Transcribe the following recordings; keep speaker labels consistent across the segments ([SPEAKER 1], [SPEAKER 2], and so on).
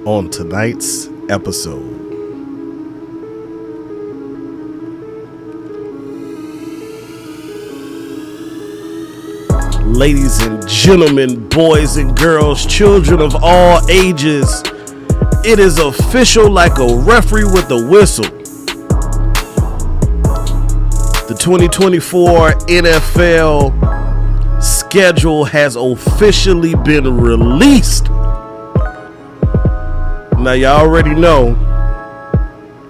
[SPEAKER 1] on tonight's episode. Ladies and gentlemen, boys and girls, children of all ages, it is official like a referee with a whistle. The 2024 NFL schedule has officially been released. Now, y'all already know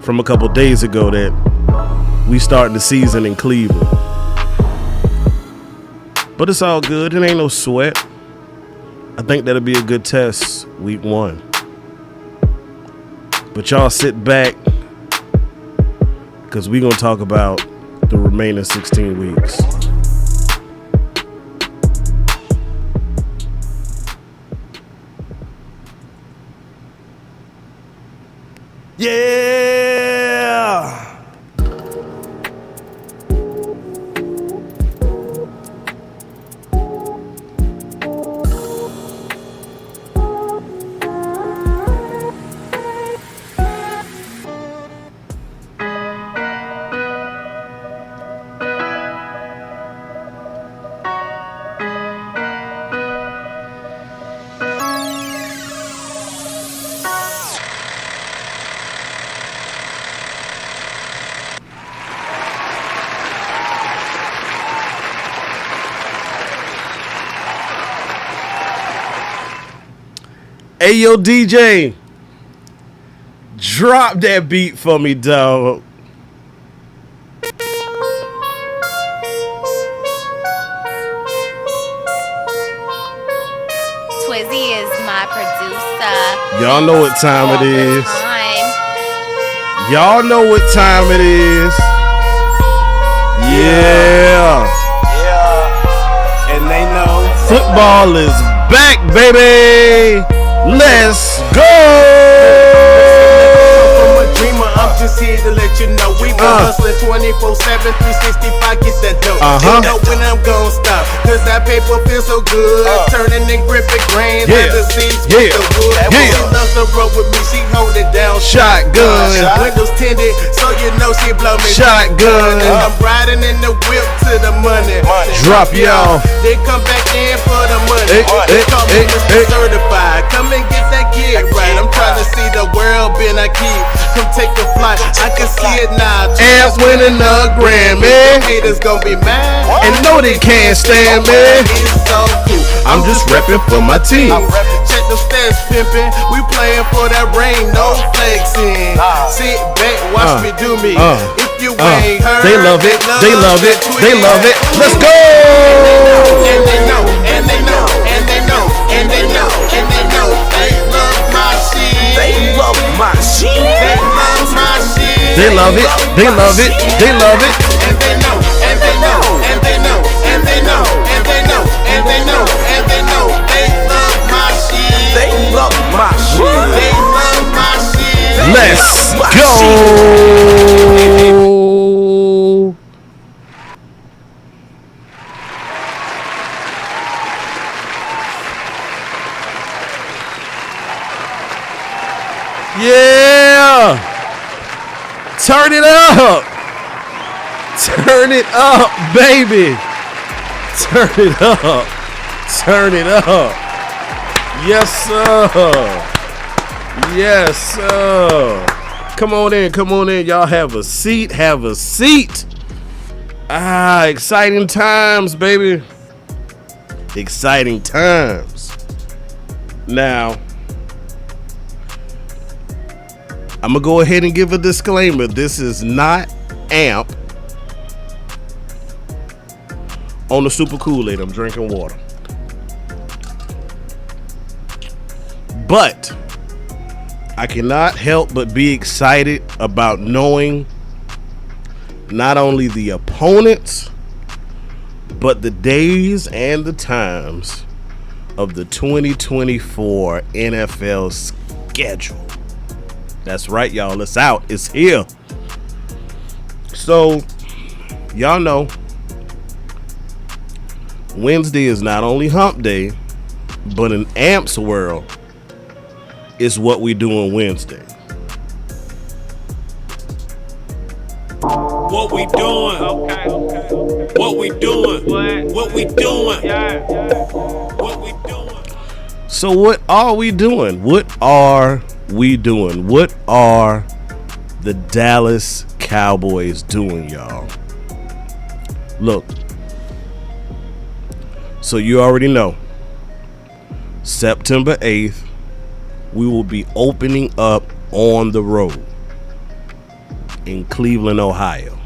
[SPEAKER 1] from a couple days ago that we starting the season in Cleveland. But it's all good. It ain't no sweat. I think that'll be a good test week 1. But y'all sit back because we're going to talk about the remaining 16 weeks. Yeah! Hey, yo, DJ, drop that beat for me, dog.
[SPEAKER 2] Twizzy is my producer.
[SPEAKER 1] Y'all know what time it is. Y'all know what time it is. Yeah. And they know football is back, baby. Let's go!
[SPEAKER 3] From a dreamer, I'm just here to let you know we been hustling 24/7, 365, get that dope. You know when I'm gon' stop, cause that paper feels so good. Turning and gripping grains at the seats with the wood. She loves to roll with me, she hold it down.
[SPEAKER 1] Shotgun.
[SPEAKER 3] Windows tinted, so you know she blow me.
[SPEAKER 1] Shotgun.
[SPEAKER 3] And I'm riding in the whip to the money.
[SPEAKER 1] Drop y'all.
[SPEAKER 3] They come back in for the money. They call me Mr. Certified. Come and get that gear right. I'm trying to see the world, been I keep. Come take a flight, I can see it now.
[SPEAKER 1] Ass winning a Grammy.
[SPEAKER 3] Haters gon' be mad.
[SPEAKER 1] And know they can't stand me.
[SPEAKER 3] It's so cool.
[SPEAKER 1] I'm just repping for my team.
[SPEAKER 3] Check the stats, pimpin'. We playing for that rain, no flexing. Sit back, watch me do me. If you ain't heard,
[SPEAKER 1] they love it. They love it. They love it. Let's go.
[SPEAKER 3] And they know, and they know, and they know, and they know, and they know. They love my shit.
[SPEAKER 4] They love my shit.
[SPEAKER 3] They love my shit.
[SPEAKER 1] They love it. They love it. They love it.
[SPEAKER 3] And they know, and they know, and they know, and they know, and they know, and they know, and they know. They love my shit.
[SPEAKER 4] They love my shit.
[SPEAKER 3] They love my shit.
[SPEAKER 1] Let's go. Yeah. Turn it up. Turn it up, baby. Turn it up. Turn it up. Yes, sir. Yes, sir. Come on in. Come on in. Y'all have a seat. Have a seat. Exciting times, baby. Exciting times. Now, I'm going to go ahead and give a disclaimer. This is not AMP on the Super Kool-Aid. I'm drinking water. But I cannot help but be excited about knowing not only the opponents, but the days and the times of the 2024 NFL schedule. That's right, y'all. It's out. It's here. So, y'all know Wednesday is not only hump day, but in Amp's world, is what we do on Wednesday.
[SPEAKER 4] What we doing? Okay. What we doing? What we doing? What we doing?
[SPEAKER 1] So what are we doing? What are we doing? What are the Dallas Cowboys doing, y'all? Look. So you already know. September 8th, we will be opening up on the road in Cleveland, Ohio.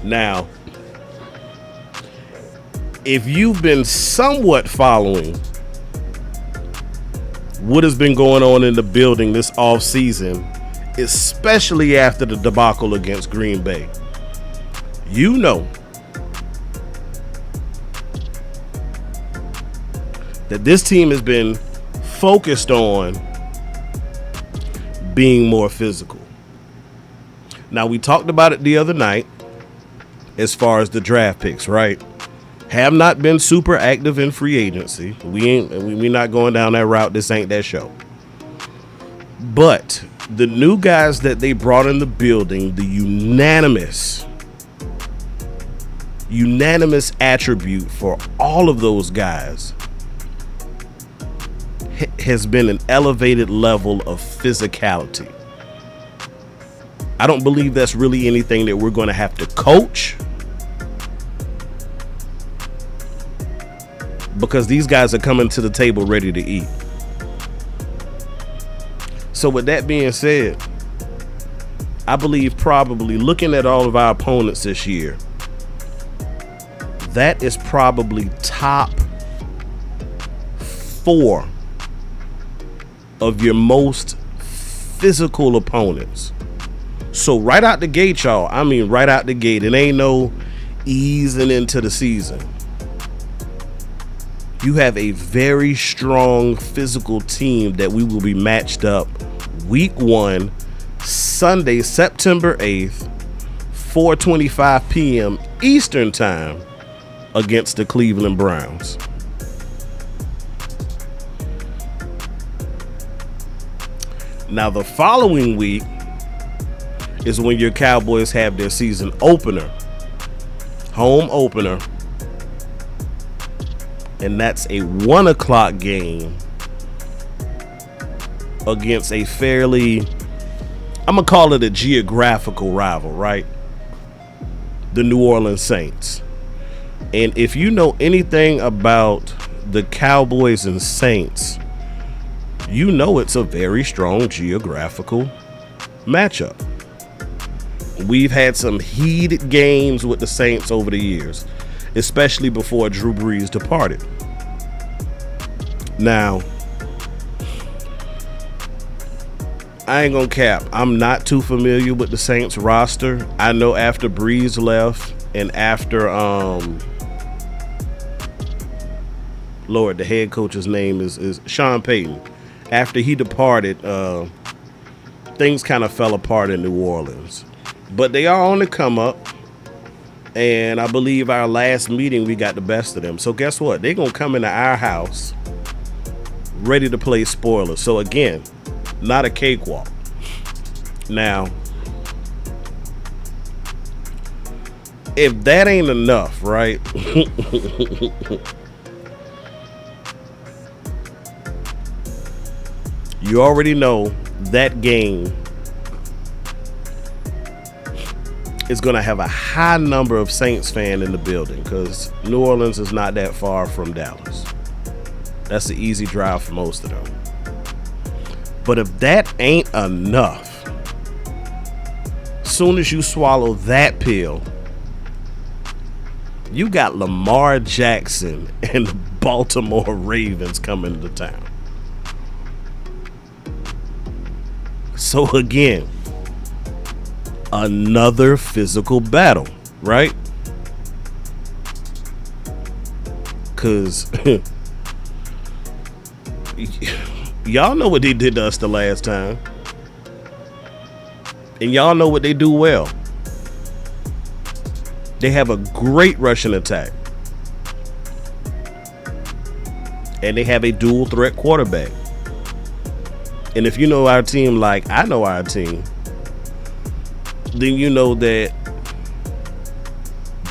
[SPEAKER 1] Now, if you've been somewhat following what has been going on in the building this offseason, especially after the debacle against Green Bay, you know that this team has been focused on being more physical. Now, we talked about it the other night as far as the draft picks, right? Have not been super active in free agency. We not going down that route. This ain't that show. But the new guys that they brought in the building, the unanimous attribute for all of those guys has been an elevated level of physicality. I don't believe that's really anything that we're going to have to coach, because these guys are coming to the table ready to eat. So with that being said, I believe probably looking at all of our opponents this year, that is probably top 4 of your most physical opponents. So right out the gate, y'all, I mean right out the gate, it ain't no easing into the season. You have a very strong physical team that we will be matched up week 1, Sunday, September 8th, 4:25 p.m. Eastern time against the Cleveland Browns. Now, the following week is when your Cowboys have their season opener, home opener, and that's a 1 o'clock game against a fairly, I'm going to call it a geographical rival, right? The New Orleans Saints. And if you know anything about the Cowboys and Saints, you know it's a very strong geographical matchup. We've had some heated games with the Saints over the years, especially before Drew Brees departed. Now, I ain't gonna cap, I'm not too familiar with the Saints roster. I know after Brees left and after the head coach's name is Sean Payton. After he departed, things kind of fell apart in New Orleans. But they are on the come up. And I believe our last meeting, we got the best of them. So guess what? They're going to come into our house ready to play spoilers. So again, not a cakewalk. Now, if that ain't enough, right? You already know that game is going to have a high number of Saints fans in the building, because New Orleans is not that far from Dallas. That's an easy drive for most of them. But if that ain't enough, soon as you swallow that pill, you got Lamar Jackson and the Baltimore Ravens coming to town. So again, another physical battle, right? Because y'all know what they did to us the last time. And y'all know what they do well. They have a great rushing attack. And they have a dual threat quarterback. And if you know our team like I know our team, then you know that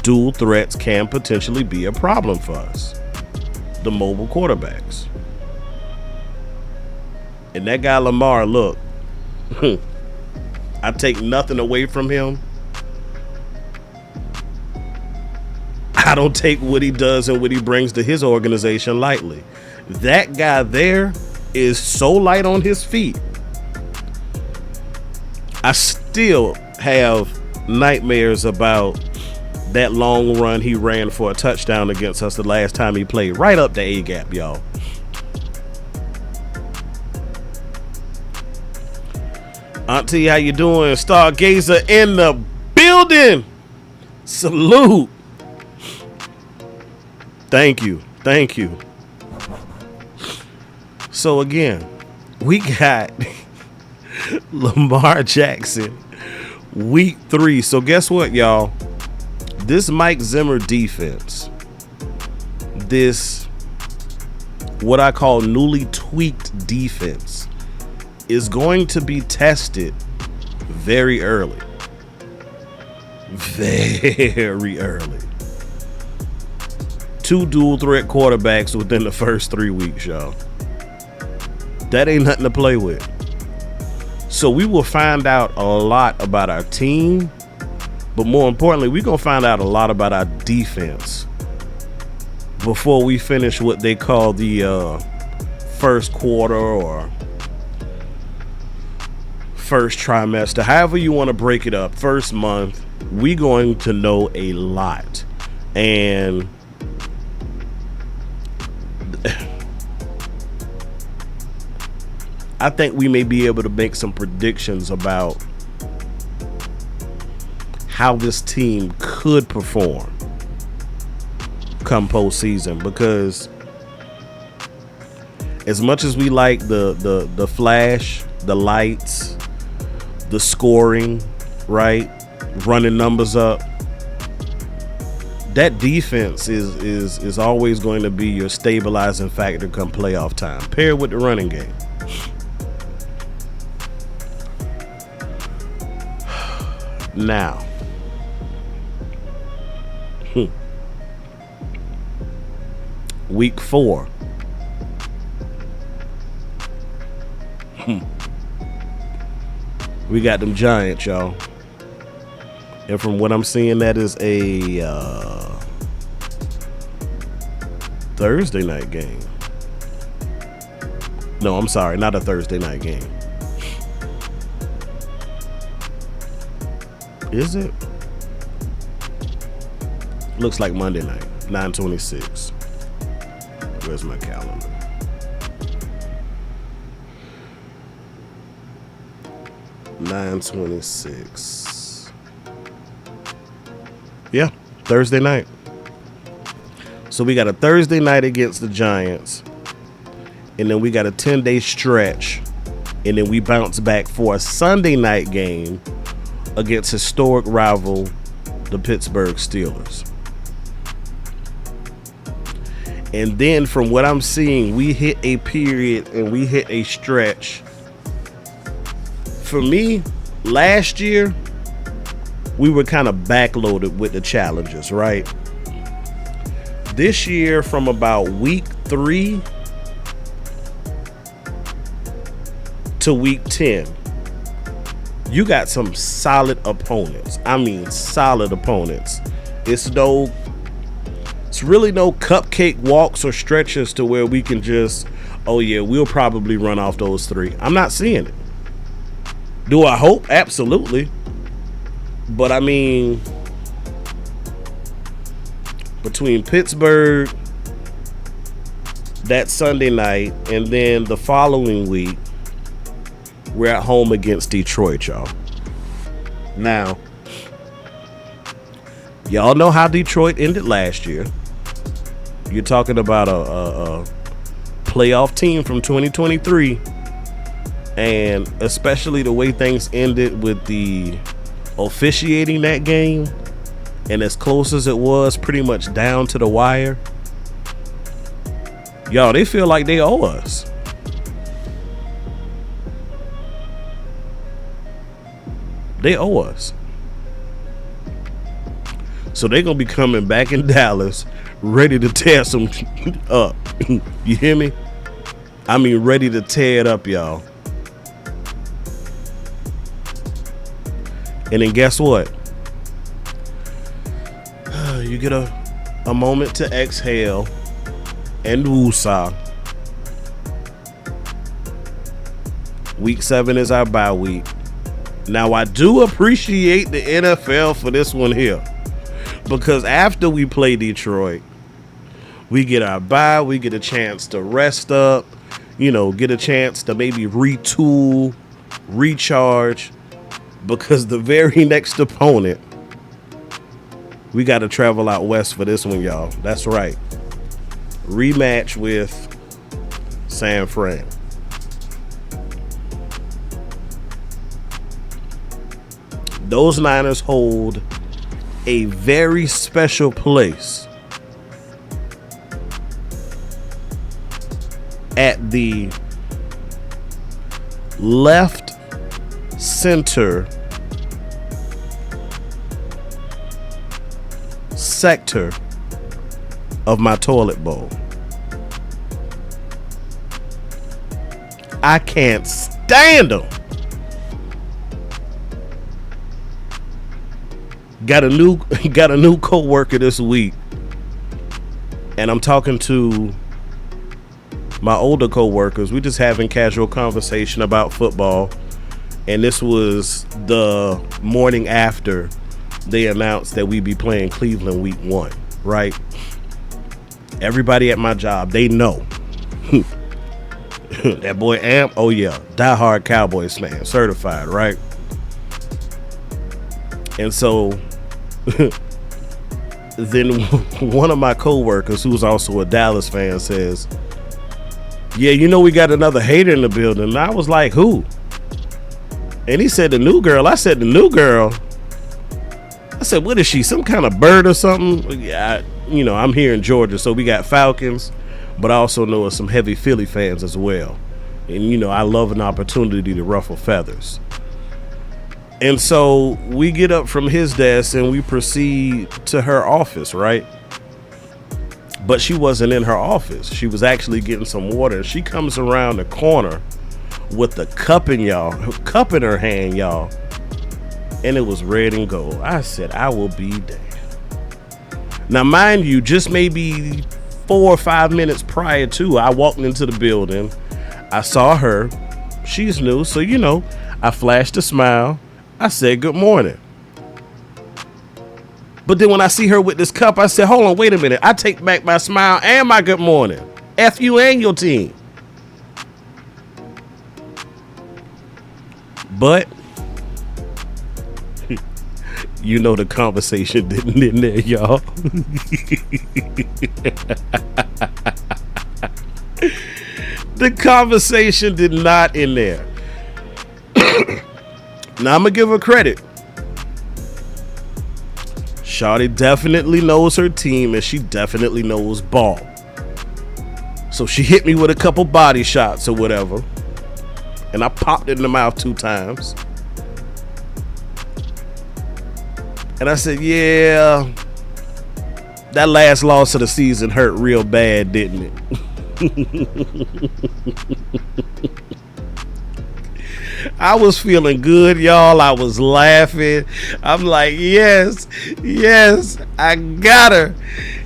[SPEAKER 1] dual threats can potentially be a problem for us. The mobile quarterbacks. And that guy Lamar, look, I take nothing away from him. I don't take what he does and what he brings to his organization lightly. That guy there is so light on his feet. I still have nightmares about that long run he ran for a touchdown against us the last time he played, right up the A-gap, y'all. Auntie, how you doing? Stargazer in the building. Salute. Thank you. So again, we got Lamar Jackson week 3. So guess what, y'all? This Mike Zimmer defense, this what I call newly tweaked defense, is going to be tested very early. Very early. 2 dual threat quarterbacks within the first 3 weeks, y'all. That ain't nothing to play with. So we will find out a lot about our team, but more importantly, we're going to find out a lot about our defense before we finish what they call the first quarter or first trimester, however you want to break it up. First month, we're going to know a lot. And I think we may be able to make some predictions about how this team could perform come postseason, because as much as we like the flash, the lights, the scoring, right, running numbers up, that defense is always going to be your stabilizing factor come playoff time, paired with the running game. Now, week 4. We got them Giants, y'all. And from what I'm seeing, that is a Thursday night game. No, I'm sorry, not a Thursday night game. Is it? Looks like Monday night, 9/26. Where's my calendar? $9/26. Yeah, Thursday night. So we got a Thursday night against the Giants, and then we got a 10-day stretch, and then we bounce back for a Sunday night game against historic rival, the Pittsburgh Steelers. And then from what I'm seeing, we hit a period and we hit a stretch. For me, last year, we were kind of backloaded with the challenges, right? This year, from about week 3 to week 10, you got some solid opponents. I mean, solid opponents. It's really no cupcake walks or stretches to where we can just, oh yeah, we'll probably run off those 3. I'm not seeing it. Do I hope? Absolutely. But I mean, between Pittsburgh that Sunday night and then the following week, we're at home against Detroit, y'all. Now, y'all know how Detroit ended last year. You're talking about a playoff team from 2023, and especially the way things ended with the officiating that game, and as close as it was, pretty much down to the wire. Y'all, they feel like they owe us. They owe us. So they're going to be coming back in Dallas ready to tear some up. You hear me? I mean, ready to tear it up, y'all. And then guess what? You get a moment to exhale and woosah. Week 7 is our bye week. Now, I do appreciate the NFL for this one here. Because after we play Detroit, we get our bye, we get a chance to rest up, get a chance to maybe retool, recharge. Because the very next opponent, we got to travel out west for this one, y'all. That's right. Rematch with San Fran. Those Niners hold a very special place at the left center sector of my toilet bowl. I can't stand them. Got a new co-worker this week, and I'm talking to my older co-workers. We just having casual conversation about football, and this was the morning after they announced that we'd be playing Cleveland week 1, right? Everybody at my job, they know. That boy Amp, oh yeah, diehard Cowboys fan, certified, right? And so then one of my coworkers, who's also a Dallas fan, says, yeah, we got another hater in the building. And I was like, who? And he said, the new girl. I said, the new girl? I said, what is she, some kind of bird or something? Yeah, I'm here in Georgia, so we got Falcons, but I also know some heavy Philly fans as well. And, I love an opportunity to ruffle feathers. And so we get up from his desk and we proceed to her office, right? But she wasn't in her office. She was actually getting some water. She comes around the corner with a cup in her hand, y'all. And it was red and gold. I said, I will be damned. Now, mind you, just maybe 4 or 5 minutes prior to, I walked into the building. I saw her. She's new. So, I flashed a smile. I said, good morning. But then when I see her with this cup, I said, hold on, wait a minute. I take back my smile and my good morning. F you and your team. But, the conversation didn't end there, y'all. The conversation did not end there. Now, I'm going to give her credit. Shawty definitely knows her team, and she definitely knows ball. So she hit me with a couple body shots or whatever, and I popped it in the mouth 2 times. And I said, yeah, that last loss of the season hurt real bad, didn't it? I was feeling good, y'all. I was laughing. I'm like, yes, I got her.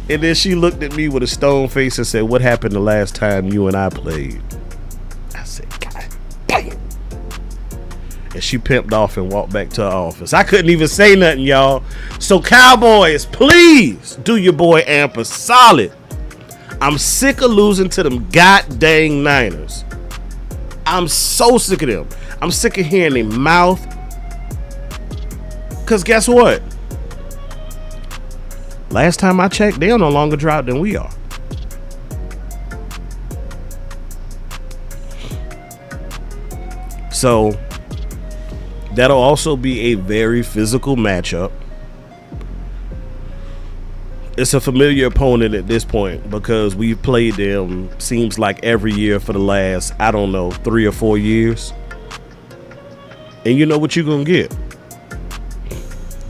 [SPEAKER 1] And then she looked at me with a stone face and said, what happened the last time you and I played? I said, God damn. And she pimped off and walked back to her office. I couldn't even say nothing, y'all. So Cowboys, please do your boy Amp a solid. I'm sick of losing to them god dang Niners. I'm so sick of them. I'm sick of hearing their mouth. Because guess what? Last time I checked, they're no longer drought than we are. So that'll also be a very physical matchup. It's a familiar opponent at this point because we've played them, seems like every year for the last, 3 or 4 years. And you know what you're going to get.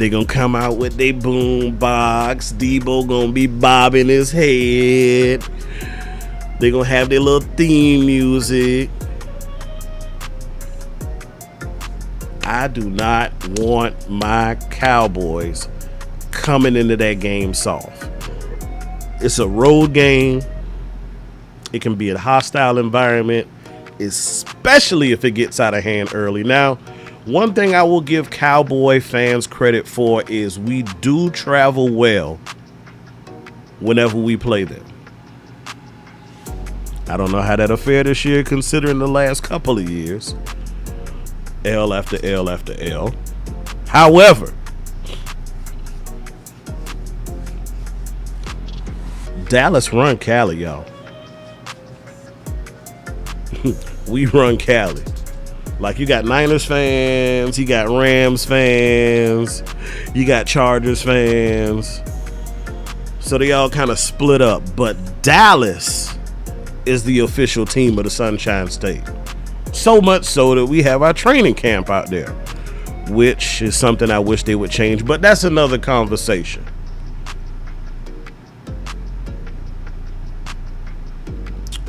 [SPEAKER 1] They gonna come out with their boom box. Debo gonna be bobbing his head. They gonna have their little theme music. I do not want my Cowboys coming into that game soft. It's a road game. It can be a hostile environment, especially if it gets out of hand early. Now, one thing I will give Cowboy fans credit for is we do travel well whenever we play them. I don't know how that'll fare this year considering the last couple of years. L after L after L. However, Dallas run Cali, y'all. We run Cali. Like, you got Niners fans, you got Rams fans, you got Chargers fans. So they all kind of split up. But Dallas is the official team of the Sunshine State. So much so that we have our training camp out there, which is something I wish they would change. But that's another conversation.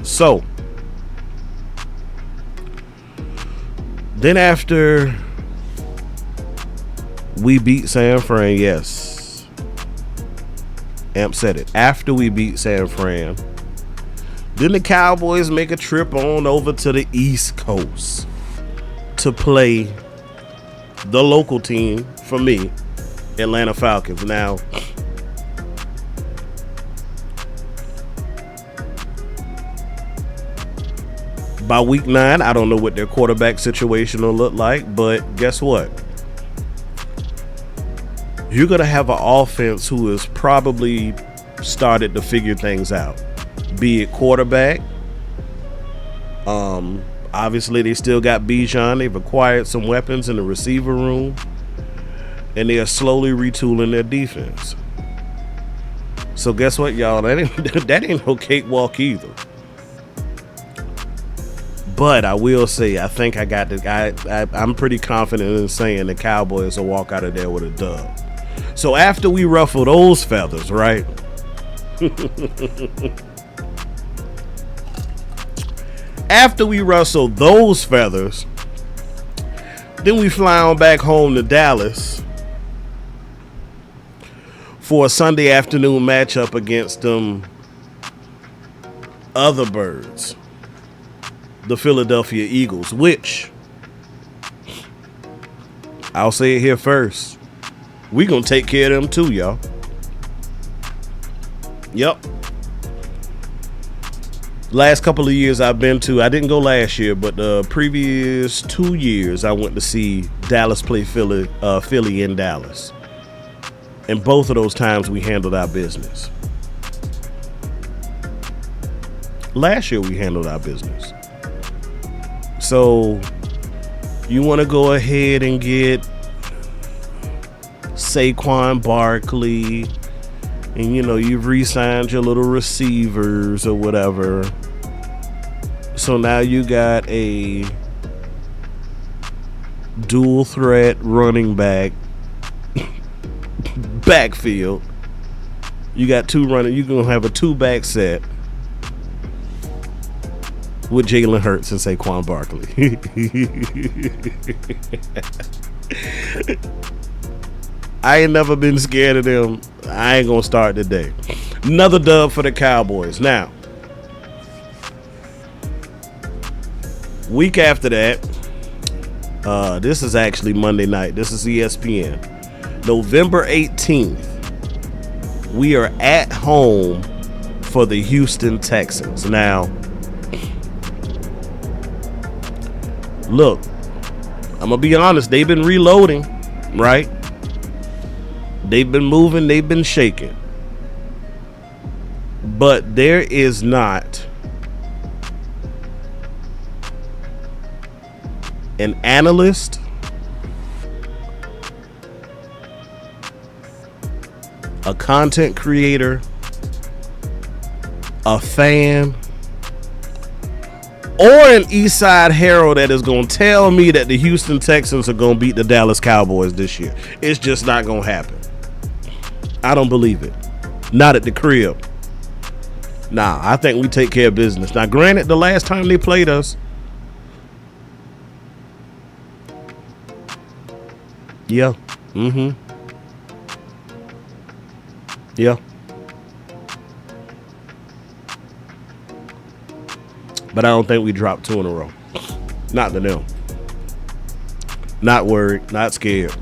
[SPEAKER 1] So, then after we beat San Fran, yes, Amp said it. After we beat San Fran, then the Cowboys make a trip on over to the East Coast to play the local team, for me, Atlanta Falcons. Now, by week 9, I don't know what their quarterback situation will look like, but guess what? You're going to have an offense who has probably started to figure things out. Be it quarterback. Obviously, they still got Bijan. They've acquired some weapons in the receiver room. And they are slowly retooling their defense. So guess what, y'all? That ain't no cakewalk either. But I will say, I think I got the guy. I'm pretty confident in saying the Cowboys will walk out of there with a dub. So after we ruffle those feathers, right? After we rustle those feathers, then we fly on back home to Dallas for a Sunday afternoon matchup against them other birds, the Philadelphia Eagles, which I'll say it here first. We gonna take care of them too, y'all. Yep. Last couple of years I've been to, I didn't go last year, but the previous 2 years I went to see Dallas play Philly in Dallas. And both of those times we handled our business. Last year we handled our business. So you want to go ahead and get Saquon Barkley, and you've re-signed your little receivers or whatever. So now you got a dual threat running back backfield. You got two running. You're gonna have a 2-back set with Jalen Hurts and Saquon Barkley. I ain't never been scared of them. I ain't gonna start today. Another dub for the Cowboys. Now, week after that, this is actually Monday night. This is ESPN. November 18th, we are at home for the Houston Texans. Now, look, I'm gonna be honest. They've been reloading, right? They've been moving, they've been shaking. But there is not an analyst, a content creator, a fan, or an East Side Herald that is going to tell me that the Houston Texans are going to beat the Dallas Cowboys this year. It's just not going to happen. I don't believe it. Not at the crib. Nah, I think we take care of business. Now, granted, the last time they played us, yeah. Yeah. But I don't think we dropped 2 in a row. Not to them. Not worried. Not scared.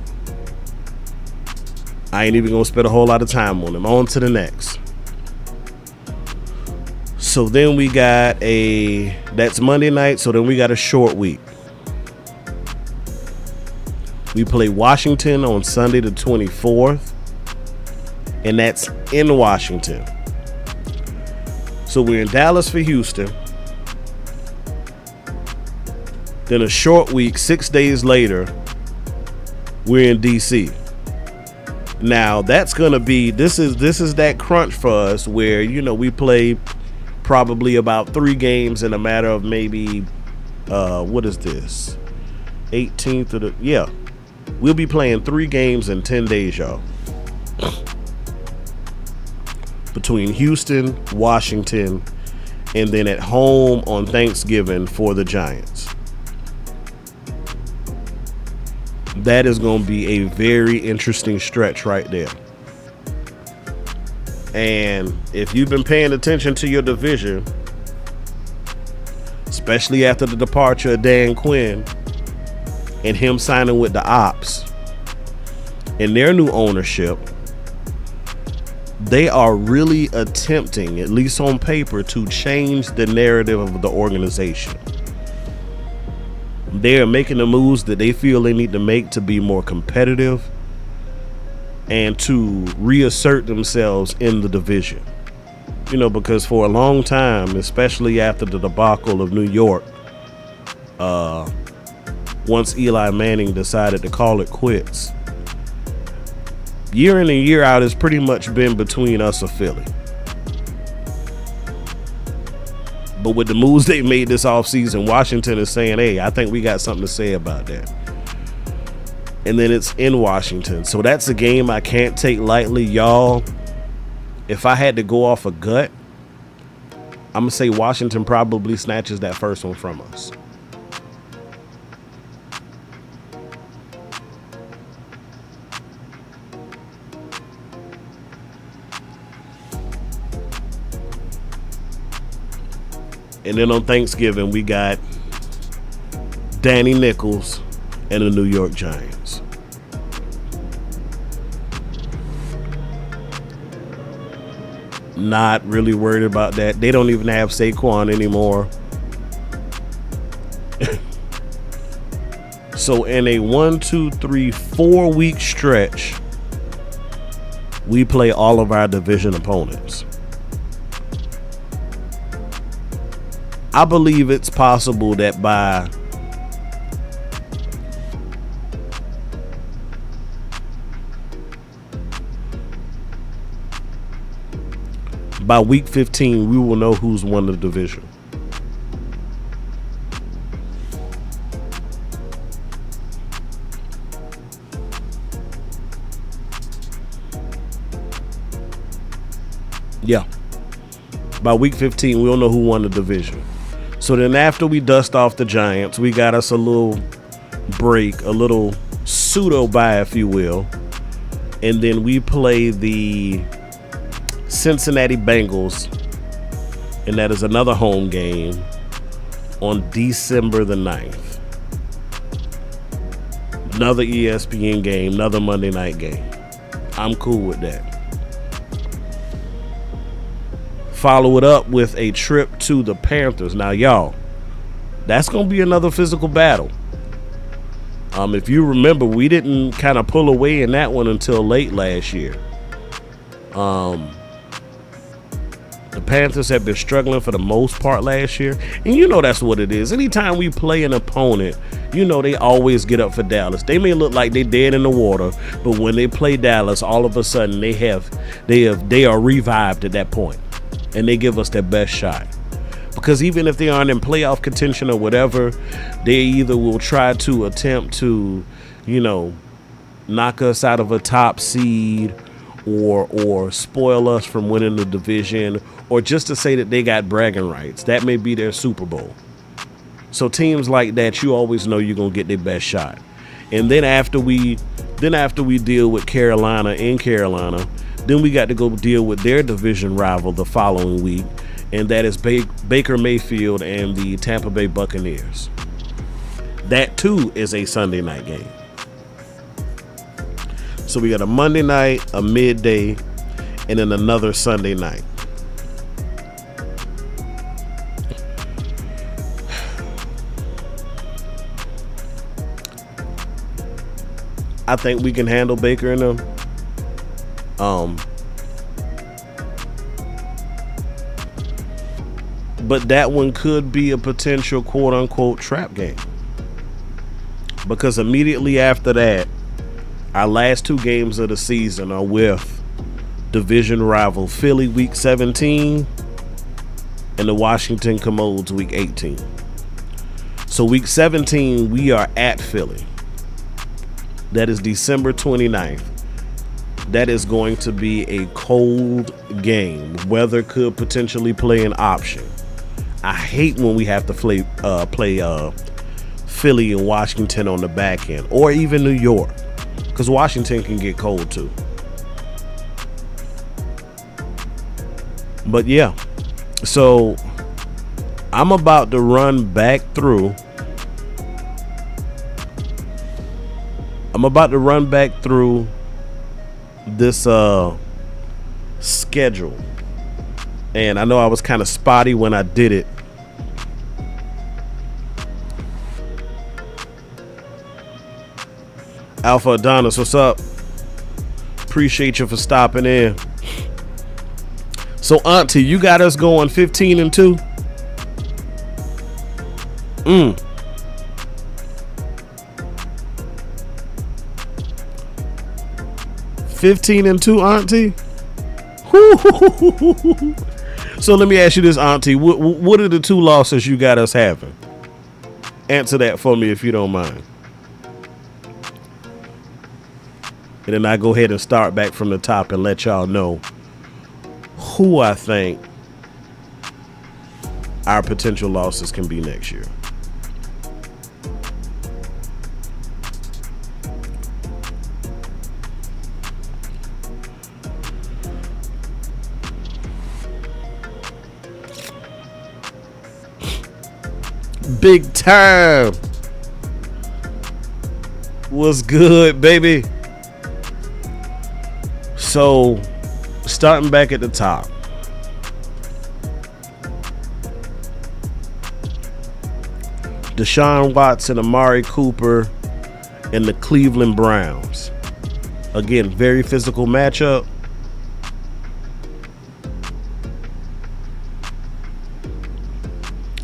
[SPEAKER 1] I ain't even going to spend a whole lot of time on them. On to the next. So then we got that's Monday night. So then we got a short week. We play Washington on Sunday the 24th. And that's in Washington. So we're in Dallas for Houston. Then a short week, 6 days later, we're in DC. Now that's gonna be this is that crunch for us where we play probably about 3 games in a matter of maybe what is this? 18th of the we'll be playing 3 games in 10 days, y'all. Between Houston, Washington, and then at home on Thanksgiving for the Giants. That is going to be a very interesting stretch right there. And if you've been paying attention to your division, especially after the departure of Dan Quinn and him signing with the Ops and their new ownership, they are really attempting, at least on paper, to change the narrative of the organization. They are making the moves that they feel they need to make to be more competitive and to reassert themselves in the division. Because for a long time, especially after the debacle of New York, once Eli Manning decided to call it quits, year in and year out has pretty much been between us or Philly. But with the moves they made this offseason, Washington is saying, hey, I think we got something to say about that. And then it's in Washington. So that's a game I can't take lightly. Y'all, if I had to go off a gut, I'm going to say Washington probably snatches that first one from us. And then on Thanksgiving, we got Danny Nichols and the New York Giants. Not really worried about that. They don't even have Saquon anymore. So in a 4-week stretch, we play all of our division opponents. I believe it's possible that by week 15, we will know who's won the division. Yeah. By week 15, we'll know who won the division. So then after we dust off the Giants, we got us a little break, a little pseudo bye, if you will. And then we play the Cincinnati Bengals, and that is another home game on December the 9th. Another ESPN game, another Monday night game. I'm cool with that. Follow it up with a trip to the Panthers. Now, y'all, that's going to be another physical battle. If you remember, we didn't kind of pull away in that one until late last year. The Panthers have been struggling for the most part last year. And that's what it is. Anytime we play an opponent, they always get up for Dallas. They may look like they're dead in the water, but when they play Dallas, all of a sudden they are revived at that point. And they give us their best shot. Because even if they aren't in playoff contention or whatever, they either will try to attempt to, knock us out of a top seed or spoil us from winning the division, or just to say that they got bragging rights. That may be their Super Bowl. So teams like that, you always know you're going to get their best shot. And then after we deal with Carolina in Carolina, then we got to go deal with their division rival the following week, and that is Baker Mayfield and the Tampa Bay Buccaneers. That too is a Sunday night game. So we got a Monday night, a midday, and then another Sunday night. I think we can handle Baker and them. But that one could be a potential quote-unquote trap game. Because immediately after that, our last 2 games of the season are with division rival Philly week 17 and the Washington Commodes week 18. So week 17, we are at Philly. That is December 29th. That is going to be a cold game. Weather could potentially play an option. I hate when we have to play Philly and Washington on the back end, or even New York, because Washington can get cold too. But yeah, so I'm about to run back through. This schedule. And I know I was kind of spotty when I did it. Alpha Adonis, what's up? Appreciate you for stopping in. So, Auntie, you got us going 15-2. 15-2, Auntie. So let me ask you this, Auntie. What are the 2 losses you got us having? Answer that for me if you don't mind. And then I go ahead and start back from the top and let y'all know who I think our potential losses can be next year. Big time. What's good, baby? So, starting back at the top. Deshaun Watson, Amari Cooper, and the Cleveland Browns. Again, very physical matchup.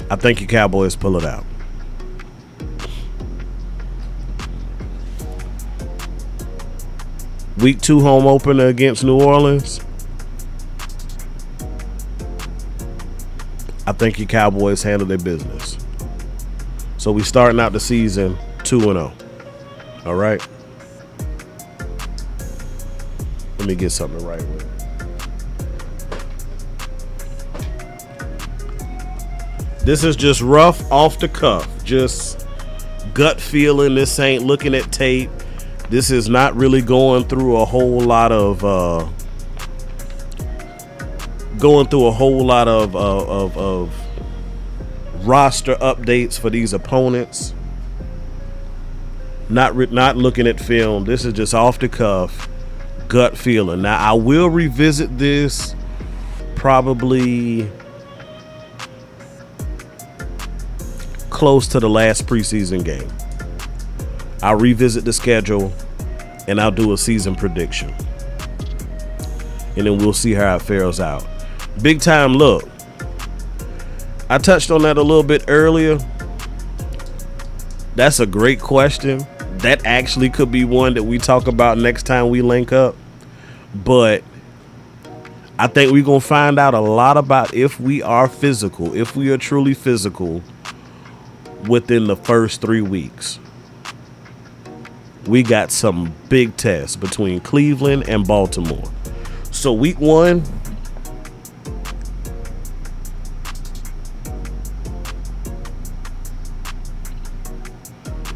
[SPEAKER 1] I think your Cowboys pull it out. Week 2 home opener against New Orleans. I think your Cowboys handle their business. So we starting out the season 2-0. All right. Let me get something right with it. This is just rough off the cuff, just gut feeling. This ain't looking at tape. This is not really going through a whole lot of roster updates for these opponents. Not looking at film. This is just off the cuff, gut feeling. Now I will revisit this probably close to the last preseason game. I'll revisit the schedule and I'll do a season prediction. And then we'll see how it fares out. Big time look. I touched on that a little bit earlier. That's a great question. That actually could be one that we talk about next time we link up. But I think we're going to find out a lot about if we are physical, if we are truly physical within the first 3 weeks. We got some big tests between Cleveland and Baltimore. So week 1,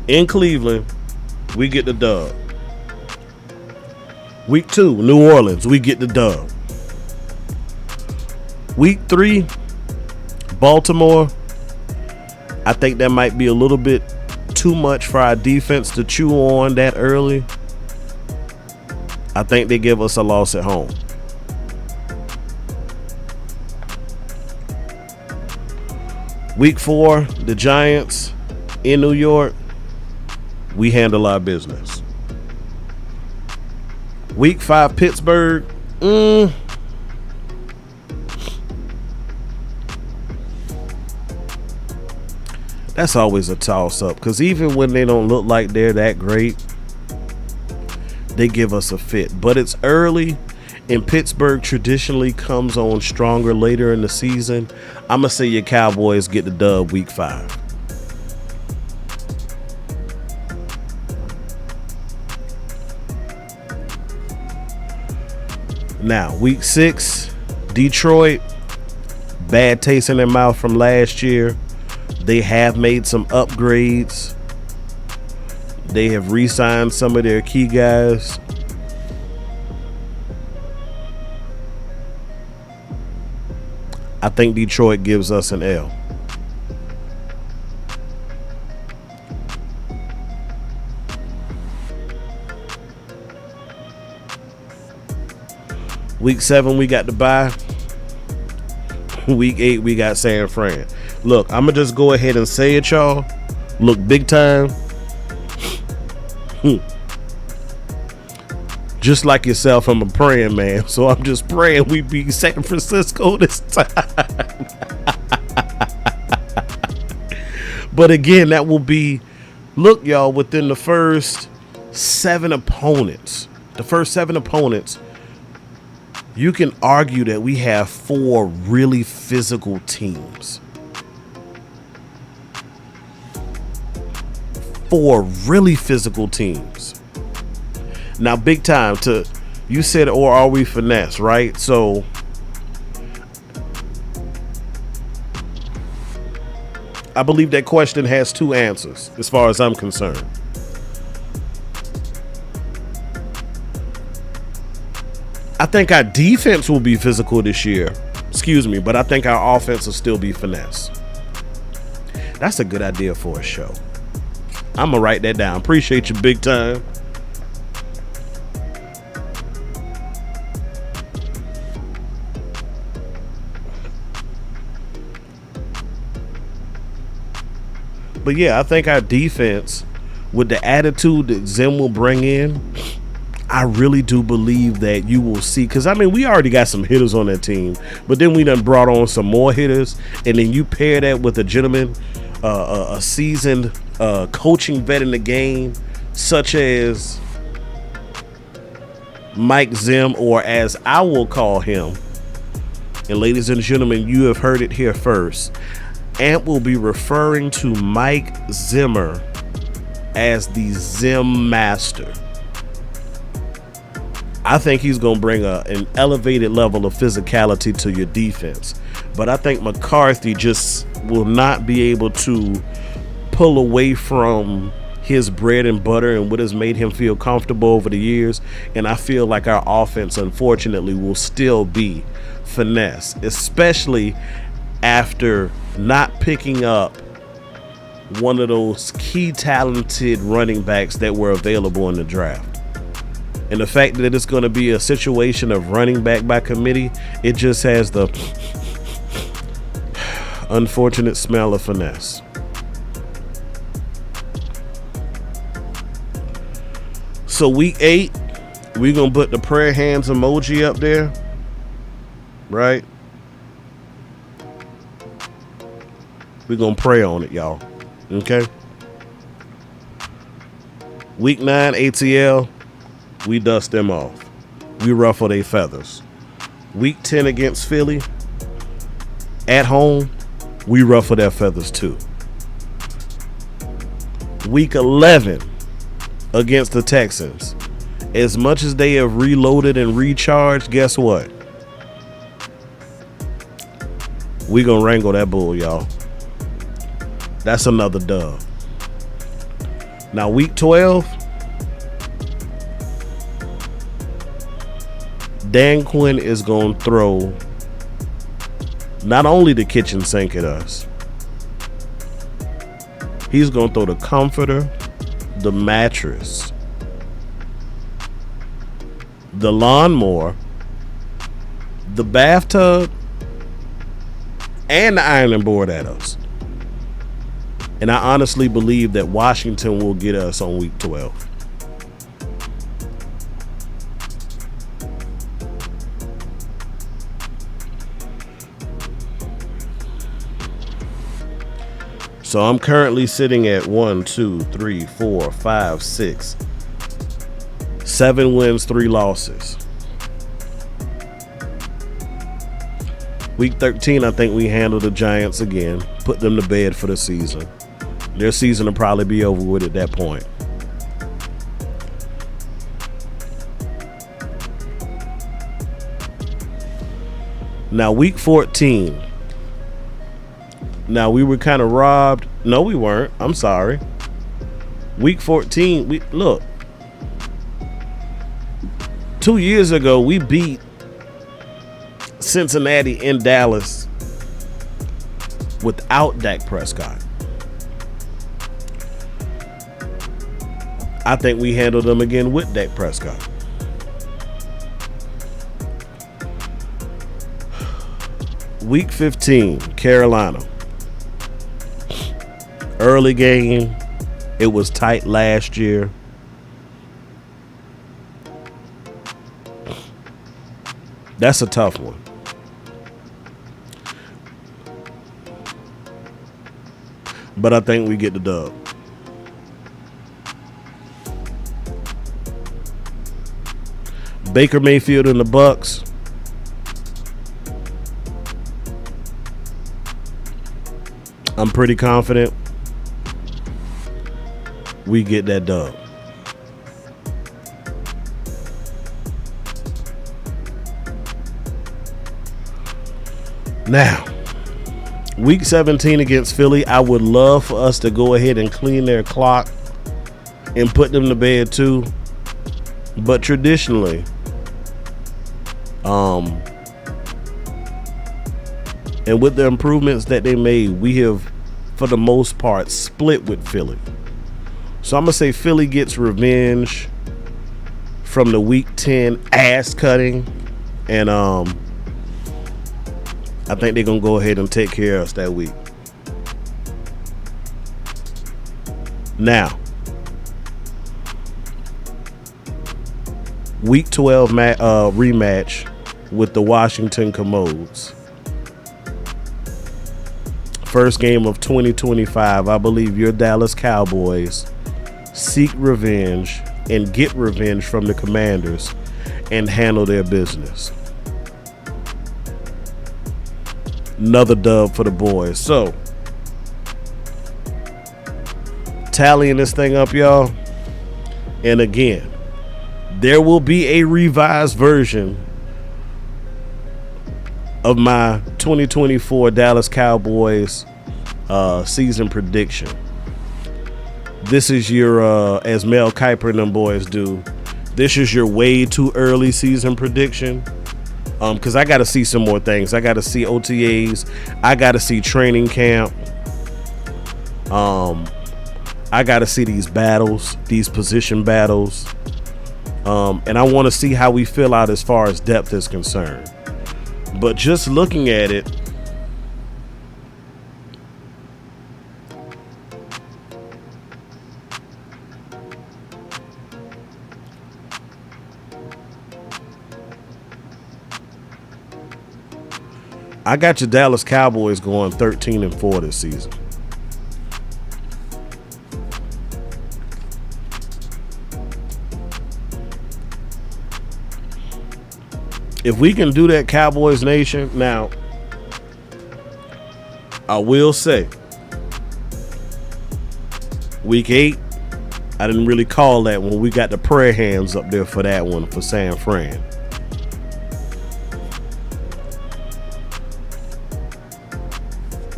[SPEAKER 1] in Cleveland, we get the dub. Week 2, New Orleans, we get the dub. Week 3, Baltimore, I think that might be a little bit too much for our defense to chew on that early. I think they give us a loss at home. Week 4, the Giants in New York, we handle our business. Week 5, Pittsburgh, that's always a toss-up, because even when they don't look like they're that great, they give us a fit. But it's early, and Pittsburgh traditionally comes on stronger later in the season. I'm going to say your Cowboys get the dub week 5. Now, week 6, Detroit, bad taste in their mouth from last year. They have made some upgrades. They have re-signed some of their key guys. I think Detroit gives us an L. Week 7, we got the bye. Week 8, we got San Fran. Look, I'm going to just go ahead and say it, y'all. Look, big time. Just like yourself, I'm a praying man. So I'm just praying we beat San Francisco this time. But again, that will be, look, y'all, within the first 7 opponents. The first 7 opponents, you can argue that we have 4 really physical teams. 4 really physical teams. Now, big time to, you said, or are we finesse, right? So I believe that question has 2 answers as far as I'm concerned. I think our defense will be physical this year. Excuse me, but I think our offense will still be finesse. That's a good idea for a show. I'm going to write that down. Appreciate you big time. But yeah, I think our defense, with the attitude that Zim will bring in, I really do believe that you will see, because I mean, we already got some hitters on that team, but then we done brought on some more hitters, and then you pair that with a gentleman, a seasoned coaching vet in the game, such as Mike Zim, or as I will call him, and ladies and gentlemen, you have heard it here first, Ant will be referring to Mike Zimmer as the Zim Master. I think he's going to bring an elevated level of physicality to your defense. But I think McCarthy just will not be able to pull away from his bread and butter and what has made him feel comfortable over the years. And I feel like our offense, unfortunately, will still be finesse, especially after not picking up one of those key talented running backs that were available in the draft. And the fact that it's going to be a situation of running back by committee, it just has the unfortunate smell of finesse. So week 8, we're going to put the prayer hands emoji up there, right? We're going to pray on it, y'all. Okay? Week 9, ATL, we dust them off. We ruffle their feathers. Week 10 against Philly. At home, we ruffle their feathers too. Week 11 against the Texans. As much as they have reloaded and recharged, guess what? We gonna wrangle that bull, y'all. That's another dub. Now, week 12, Dan Quinn is gonna throw not only the kitchen sink at us, he's gonna throw the comforter, the mattress, the lawnmower, the bathtub, and the ironing board at us. And I honestly believe that Washington will get us on week 12. So I'm currently sitting at 1, 2, 3, 4, 5, 6, 7 wins, 3 losses. Week 13, I think we handled the Giants again, put them to bed for the season. Their season will probably be over with at that point. Now, week 14. Now, we were kind of robbed. No, we weren't. I'm sorry. Week 14, look. 2 years ago, we beat Cincinnati in Dallas without Dak Prescott. I think we handled them again with Dak Prescott. Week 15, Carolina. Early game. It was tight last year. That's a tough one. But I think we get the dub. Baker Mayfield and the Bucks. I'm pretty confident we get that dub. Now, week 17 against Philly, I would love for us to go ahead and clean their clock and put them to bed too. But traditionally, and with the improvements that they made, we have, for the most part, split with Philly. So I'm going to say Philly gets revenge from the week 10 ass cutting. And I think they're going to go ahead and take care of us that week. Now, week 12 rematch with the Washington Commodes. First game of 2025. I believe your Dallas Cowboys seek revenge and get revenge from the Commanders and handle their business. Another dub for the boys. So, tallying this thing up, y'all. And again, there will be a revised version of my 2024 Dallas Cowboys season prediction. This is your, as Mel Kiper and them boys do, this is your way too early season prediction. Because I got to see some more things. I got to see OTAs. I got to see training camp. I got to see these battles, these position battles. And I want to see how we fill out as far as depth is concerned. But just looking at it, I got your Dallas Cowboys going 13-4 this season. If we can do that, Cowboys Nation, now, I will say, week 8, I didn't really call that one. We got the prayer hands up there for that one for San Fran.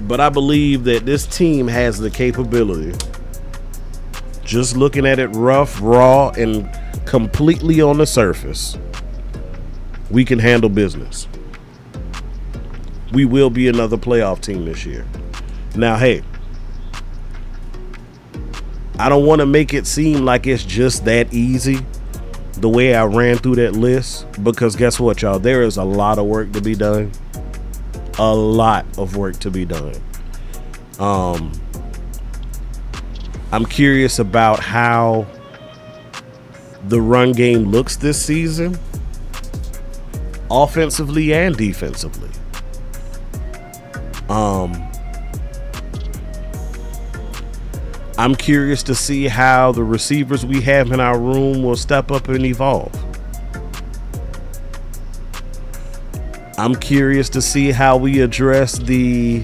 [SPEAKER 1] But I believe that this team has the capability, just looking at it rough, raw, and completely on the surface, we can handle business. We will be another playoff team this year. Now, hey, I don't want to make it seem like it's just that easy the way I ran through that list, because guess what, y'all? There is a lot of work to be done. A lot of work to be done. I'm curious about how the run game looks this season, offensively and defensively. I'm curious to see how the receivers we have in our room will step up and evolve. I'm curious to see how we address the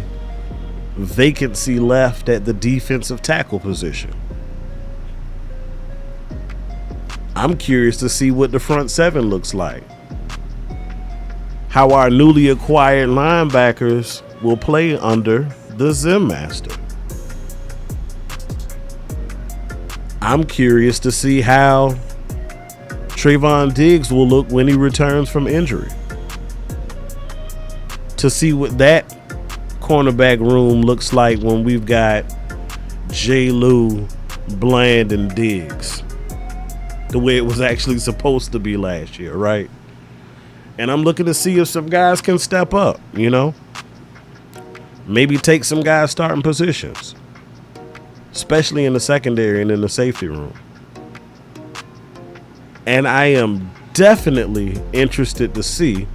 [SPEAKER 1] vacancy left at the defensive tackle position. I'm curious to see what the front seven looks like. How our newly acquired linebackers will play under the Zim Master. I'm curious to see how Trayvon Diggs will look when he returns from injury. To see what that cornerback room looks like when we've got J. Lou, Bland, and Diggs. The way it was actually supposed to be last year, right? And I'm looking to see if some guys can step up, you know? Maybe take some guys starting positions, especially in the secondary and in the safety room. And I am definitely interested to see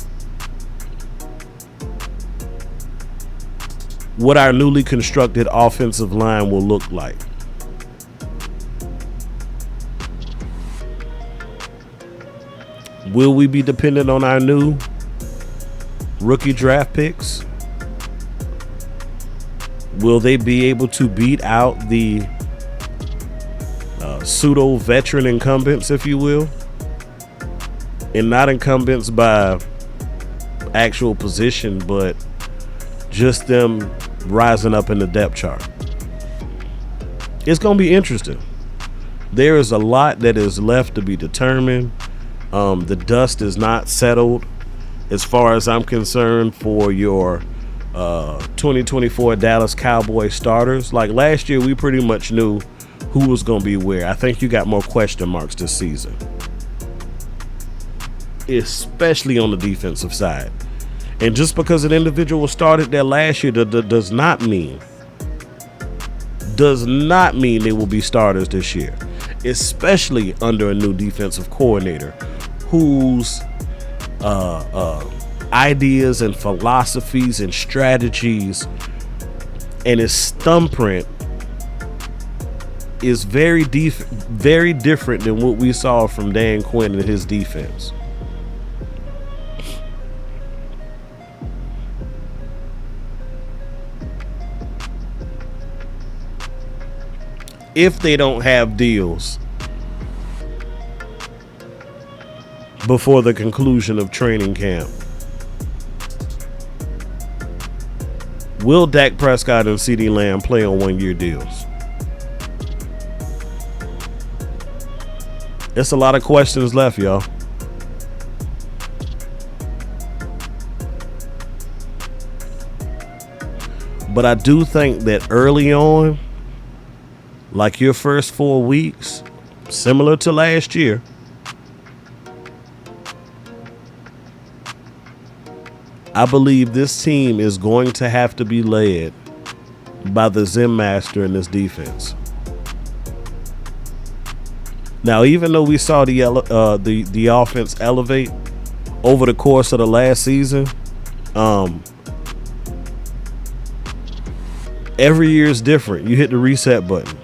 [SPEAKER 1] what our newly constructed offensive line will look like. Will we be dependent on our new rookie draft picks? Will they be able to beat out the pseudo-veteran incumbents, if you will? And not incumbents by actual position, but just them rising up in the depth chart. It's going to be interesting. There is a lot that is left to be determined. The dust is not settled as far as I'm concerned for your 2024 Dallas Cowboys starters. Like last year, we pretty much knew who was going to be where. I think you got more question marks this season, especially on the defensive side. And just because an individual started there last year does not mean they will be starters this year, especially under a new defensive coordinator whose ideas and philosophies and strategies and his thumbprint is very different than what we saw from Dan Quinn and his defense. If they don't have deals before the conclusion of training camp, will Dak Prescott and CeeDee Lamb play on one-year deals? It's a lot of questions left, y'all. But I do think that early on, like your first 4 weeks, similar to last year, I believe this team is going to have to be led by the Zim Master in this defense. Now, even though we saw the offense elevate over the course of the last season, every year is different. You hit the reset button.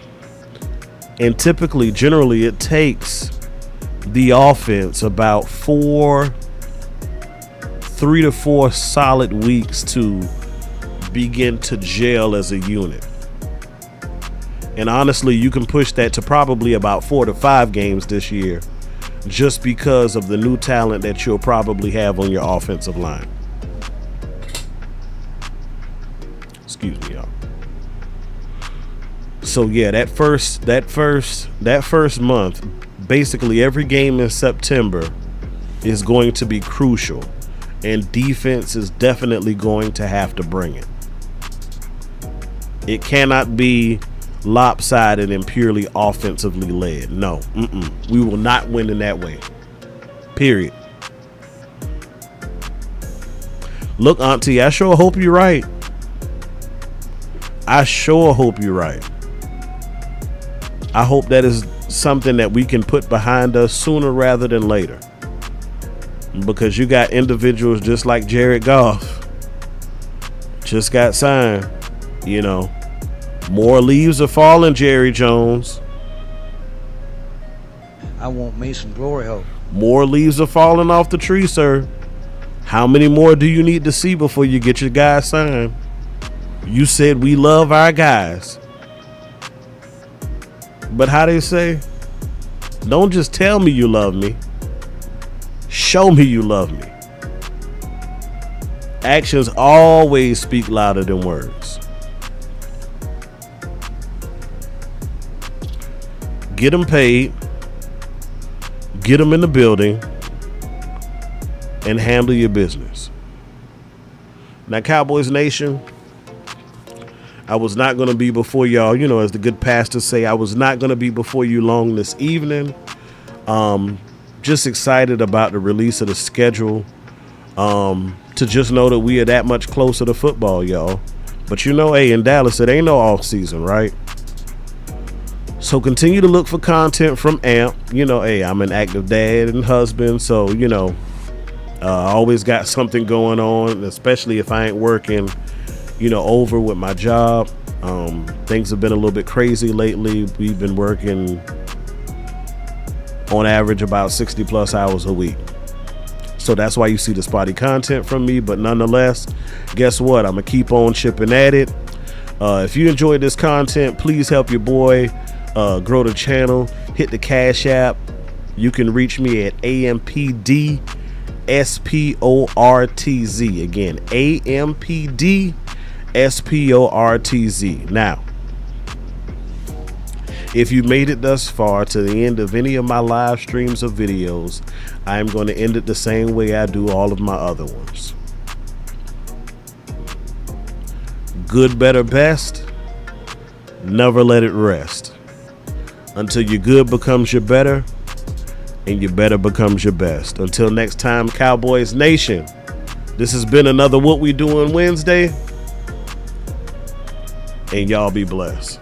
[SPEAKER 1] And typically, generally, it takes the offense about 4 3 to 4 solid weeks to begin to gel as a unit. And honestly, you can push that to probably about 4 to 5 games this year, just because of the new talent that you'll probably have on your offensive line. Excuse me, y'all. So yeah, that first month, basically every game in September is going to be crucial, and defense is definitely going to have to bring it. It cannot be lopsided and purely offensively led. No, we will not win in that way. Period. Look, Auntie, I sure hope you're right. I sure hope you're right. I hope that is something that we can put behind us sooner rather than later. Because you got individuals just like Jared Goff, just got signed. You know, more leaves are falling, Jerry Jones.
[SPEAKER 5] I want me some glory hole.
[SPEAKER 1] More leaves are falling off the tree, sir. How many more do you need to see before you get your guys signed? You said we love our guys. But how they say, don't just tell me you love me. Show me you love me. Actions always speak louder than words. Get them paid. Get them in the building. And handle your business. Now, Cowboys Nation, I was not going to be before y'all, you know, as the good pastors say, I was not going to be before you long this evening. Just excited about the release of the schedule. To just know that we are that much closer to football, y'all. But you know, hey, in Dallas, it ain't no off season, right? So continue to look for content from AMP. You know, hey, I'm an active dad and husband, so, you know, I always got something going on, especially if I ain't working, you know, over with my job. Things have been a little bit crazy lately. We've been working on average about 60 plus hours a week. So that's why you see the spotty content from me. But nonetheless, guess what? I'm going to keep on chipping at it. If you enjoyed this content, please help your boy grow the channel. Hit the Cash App. You can reach me at AMPD SPORTZ. Again, AMPD SPORTZ. Now, if you made it thus far to the end of any of my live streams or videos, I am going to end it the same way I do all of my other ones. Good, better, best. Never let it rest until your good becomes your better and your better becomes your best. Until next time, Cowboys Nation, this has been another What We Doing Wednesday, and y'all be blessed.